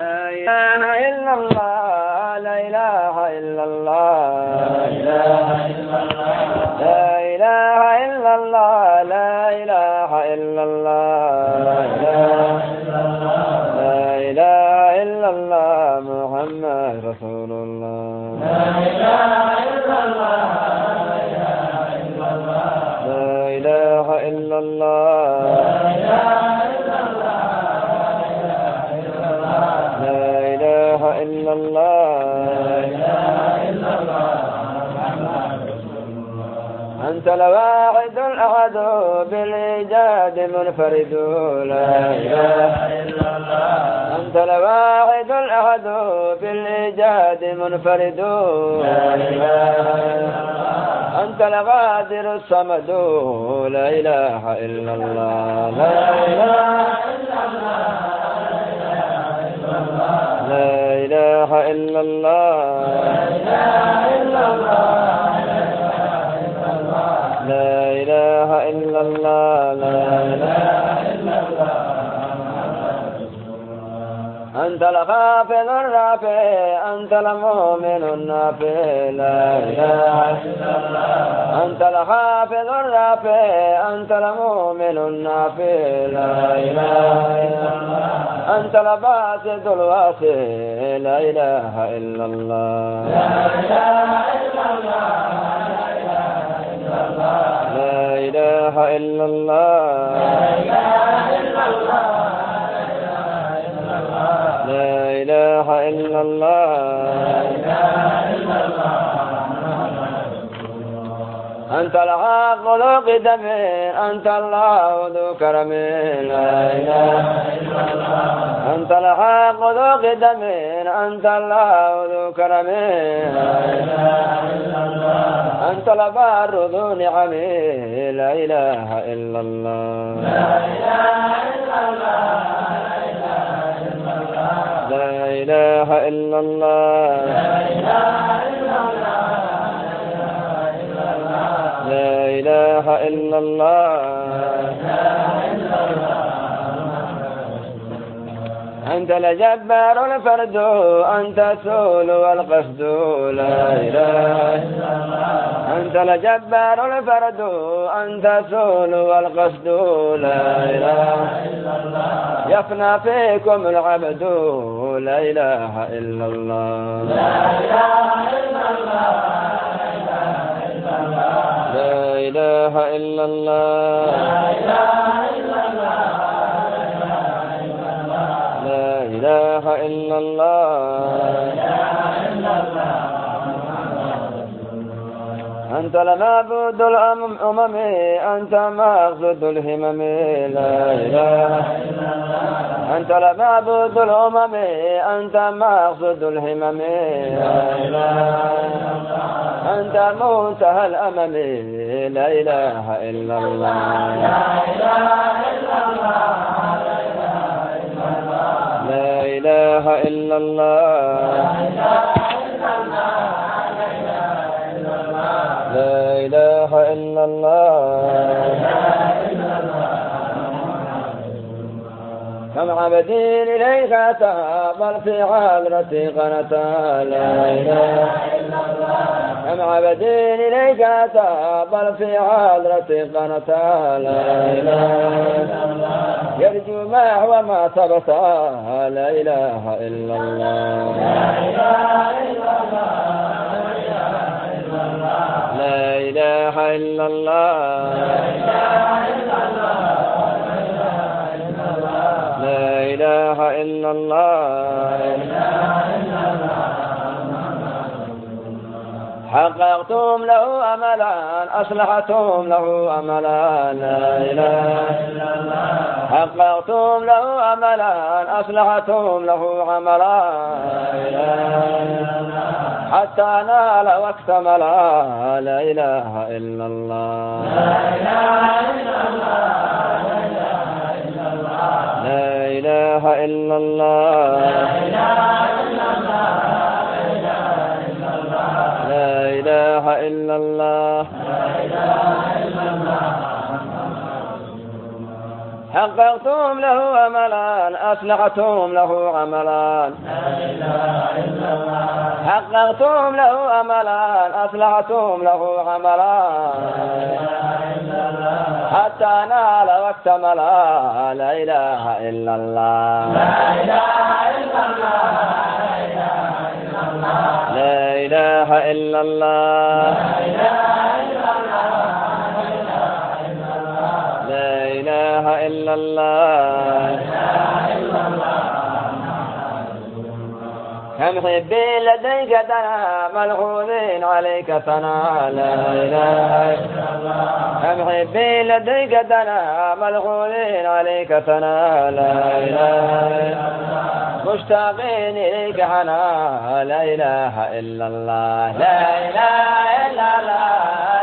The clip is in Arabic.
لا إله إلا الله لا إله إلا الله لا إله إلا الله لا إله إلا الله لا إله إلا الله محمد رسول الله لا إله إلا الله لا إله إلا الله إلا الله أنت الواحد الأحد بالإيجاد منفرد لا إله إلا الله أنت الواحد الأحد بالإيجاد منفرد لا إله إلا الله أنت الغادر الصمد لا إله إلا الله لا إله إلا الله لا إله إلا الله لا إله إلا الله لا إله إلا الله أنت الخافض الرافع أنت المؤمن النافع لا إله إلا الله أنت الخافض الرافع أنت المؤمن النافع لا إله إلا الله أنت الباسط الواسع لا إله إلا الله لا إله إلا الله لا إله إلا الله لا إله إلا الله أنت الحق ذو قدم أنت الله ذو كرم لا إله إلا الله أنت الحق ذو قدم أنت الله ذو كرم لا إله إلا الله أنت البار ذو نعم لا إله إلا الله لا إله إلا الله لا إله إلا الله لا إله إلا الله أنت الجبار الفرد أنت السول والقصد لا إله إلا الله أنت الجبار الفرد أنت السول والقصد لا إله إلا الله يفنى فيكم العبد لا إله إلا الله لا إله إلا الله لا إله إلا الله لا إله إلا الله أنت المعبود الأمم أنت مقصود الهمم لا إله إلا الله أنت المعبود الأمم أنت مقصود الهمم لا إله إلا الله أنت منتهى الأمم لا إله إلا الله لا إله إلا الله لا إله إلا الله لا إله إلا الله كم عبد إليك تقبل في حضرتي قنتا لا إله إلا الله كم عبد إليك تقبل في حضرتي قنتا لا إله إلا الله يرجو ما هو ما ثبت لا إله إلا الله لا إله إلا الله لا إله إلا الله لا إله إلا الله حققتم له أملا أصلحتم له أملا لا إله إلا الله حققتم له أملا أصلحتم له عملا لا إله إلا الله حتى نال واكتملا لا إله إلا الله لا إله إلا الله لا إله إلا الله لا إله إلا الله حققتم له أملا أصلحتم له عملا حققتم له أملا أصلحتم له عملا حتى نال واكتمل لا إله إلا الله لا إله إلا الله لا إله إلا الله كم حبي لديك تنا ملحوظين عليك ثنا لا إله إلا الله كم حبي لديك تنا ملحوظين عليك ثنا لا إله إلا الله مشتاقين إليك حنا لا إله إلا الله لا إله إلا الله